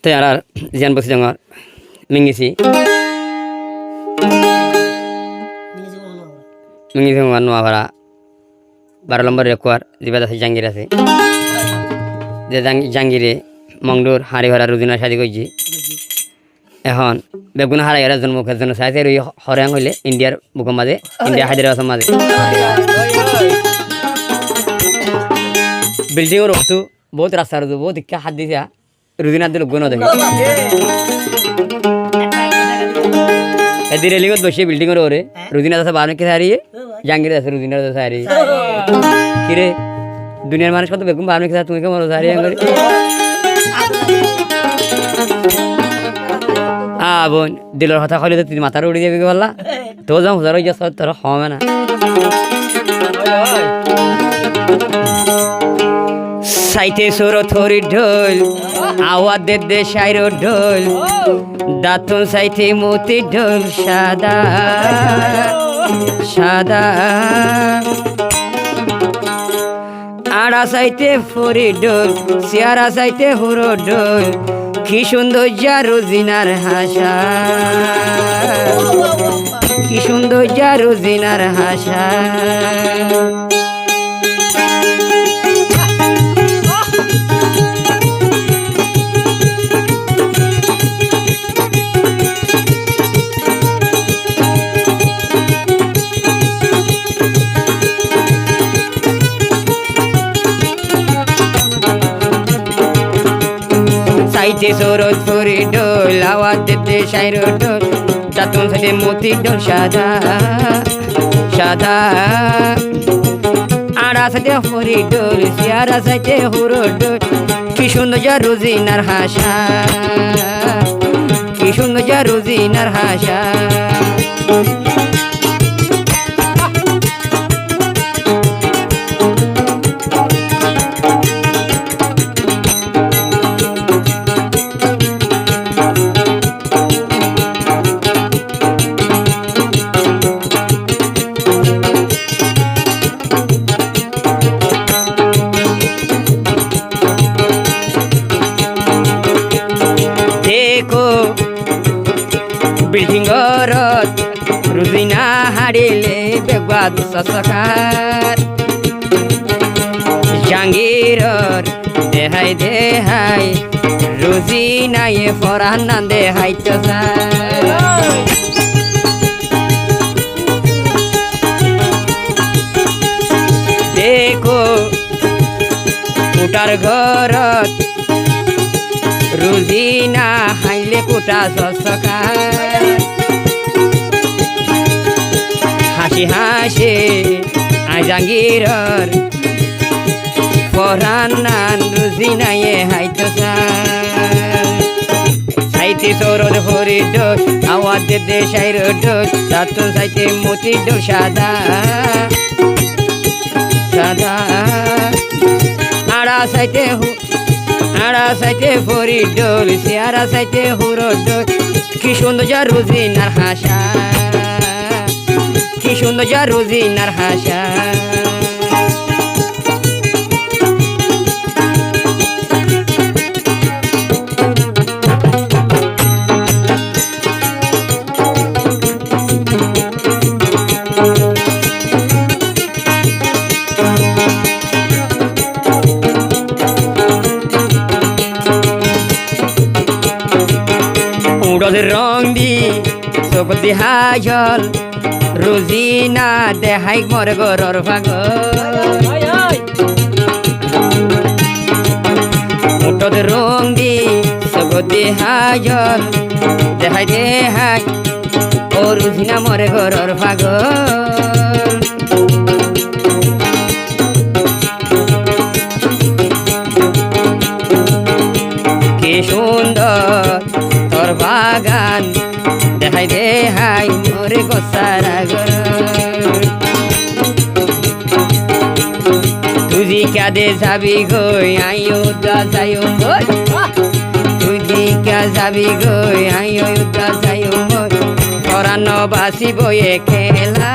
Te arar jian bosi jangar mingisi jangar no avara 12 নম্বর রেকোয়ার জিবাদ আছে জাঙ্গির আছে যে জাঙ্গিরে মংডুর হাড়ি ভরা রুদিনা শাদি কইছি এখন বেগুন হারাই এরা জন্মুখের জন্য চাইছে ওই হরিয়াং হইলে ইন্ডিয়ার বুকের মাঝে ইন্ডিয়া হায়দ্রাবাদের মাঝে বিল্ডিংয়ের রক্ত বহুত রাস্তার বহুত ইচ্ছা হাত দিছে রুদিনার দিল গুণ দেখে এদি রেলিংত বসে বিল্ডিংয়ের ওরে রুদিনা আছে বারণকে হারিয়ে জাঙ্গির আছে রুদিনার আছে হারিয়ে কিরে দুনিয়ার মানুষ কত বেগুন বারণকে তুমি কেমন হারিয়ে বোন দিলের কথা কইলে তো তুই মাথার উড়ে যাবি বললা তো যাও হুজার হয়ে যাস তোর হবে না সাইতে সুর থরি ঢোল আওয়াজ দে দে শাইর ঢোল দাঁতন সাইতে মতি ঢোল সাদা সাদা আড়া সাইতে ফরি ঢোল সিয়ারা সাইতে হুরো ঢোল কি সুন্দর যা রোজিনার হাসা কি সুন্দর যা রোজিনার হাসা সাইতে সরত ফুরি ঢোল আওয়াজ দিতে শাইর ঢোল দাঁতন সাইতে মতি ঢোল সাদা সাদা আড়া সাইতে ফুরি ঢোল সিয়ারা সাইতে হুরো ঢোল কি সুন্দর যা রোজিনার হাসা কি সুন্দর যা রোজিনার হাসা বিল্ডিংরত রুজিনা হারিলে বেগুয়াদ সসকার জাঙ্গিরর দেহাই দেহাই রুজিনায়ে ফরান না দেহাই তো দেখো কুটার ঘরত রুজিনা হাইলে কুটা সসকার হাসি হাসি আই জাঙ্গিরর ফরান নান রুজিনায়ে হাইতো সাইতে সরদ হরি ঢোল আওয়াজ দে শাইর ঢোল দাঁতন সাইতে মতি ঢোল সাদা সাদা আড়া সাইতে ফরি ঢোল সিয়ারা সাইতে হুরো ঢোল কি সুন্দর যা রোজিনার হাসা কি সুন্দর যা রোজিনার হাসা রং দি চোখ দিহাজল রোজিনা দেহাই মর গরর ভাগত রং দি চোখ দিহাজল দেহাই দেহাই ও রোজিনা মর গরর ভাগত কি সুন্দর তোর বাগান দেখাই দেহাই মোরে গোসারা গর তুই কাদে যাবি গই আইও দা যাইও গই তুই কা যাবি গই আইও দা যাইও গই পরানো বাসি বয়ে খেলা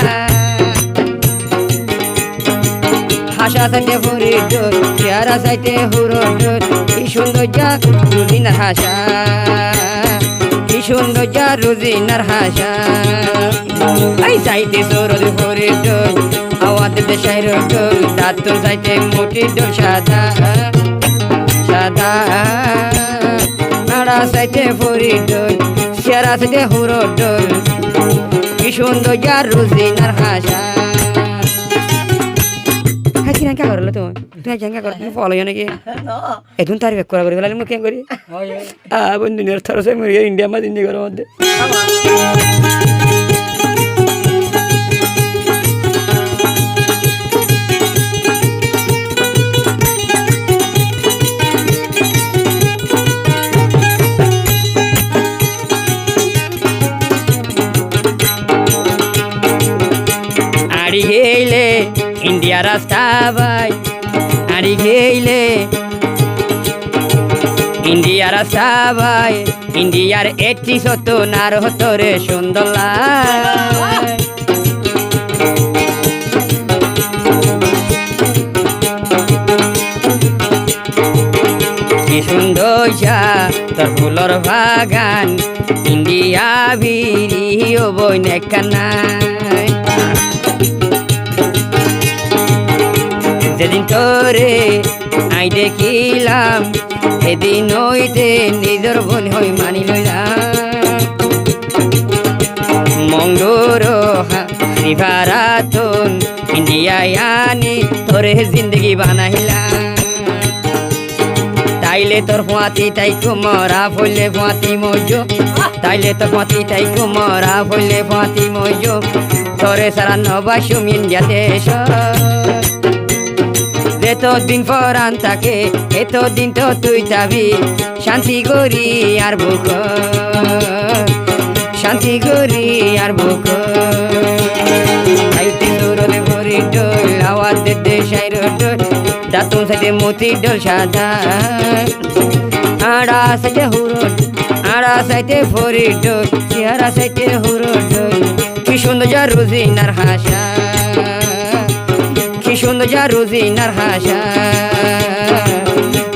আশা সাইতে ফরির ডোল চেহারা সাইতে হুরোর ডোল কি সুন্দর যা রুজিনার হাসা কি সুন্দর যা রুজিনার হাসা এই সাইতে সরদ ফরির ডোল আওয়াতে দেশাইর ডোল দাঁতুন সাইতে মোটির ডোল সাদা সাদা নাড়া সাইতে ফরির ডোল চেহারা সাইতে হুরোর ডোল কি সুন্দর যা রুজিনার হাসা কিনা কে করলো তো তুই জাঙ্গা কর তুমি ফলো জানে কি এখন তার বেক করা করে গেলাম কেন করি বন্ধু নির থরসে মরিয়া ইন্ডিয়া মা দিন ঘরের মধ্যে আড়ি গেলে ইন্ডিয়া রাস্তা ভাই আড়ি গেলে ইন্ডিয়া রাস্তা ভাই ইন্ডিয়ার 80 নার হতো রে সুন্দর কি সুন্দর যা তোর ফুলর বাগান ইন্ডিয়া ভিড়িও বই নেকানা যেদিন তোরে আই দেখিলাম সেদিন হইতে নিজের বল হই মানি লইলাম মঙ্গর হারিভারাতন ইন্ডিয়ায় আনি তোরে জিন্দগি বানাইলাম তাইলে তোর ফাঁতি তাই কুমরা ফলে ফাঁতি মজো তাইলে তোর ফাঁতি তাই কুমরা ফলে ফাঁতি মজো তোরে সারা নবাসুম ইন্ডিয়াতে এতদিন পরান থাকে এতদিন তো তুই যাবি শান্তি করি আর বুক শান্তি করি আর বুক আইতে দৌড়লে ভরি ডোল আওয়াজ দে সাইর ডোল দাঁতুন সাইতে মতি ডোল সাদা আড়া সাইতে হুরো আড়া সাইতে ভরি ডোল চেহারা সাইতে হুরো ডোল কি সুন্দর যা রুজিনার হাসা কি সুন্দর যা রুজিনার হাসা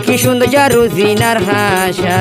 কি সুন্দর যা রুজিনার হাসা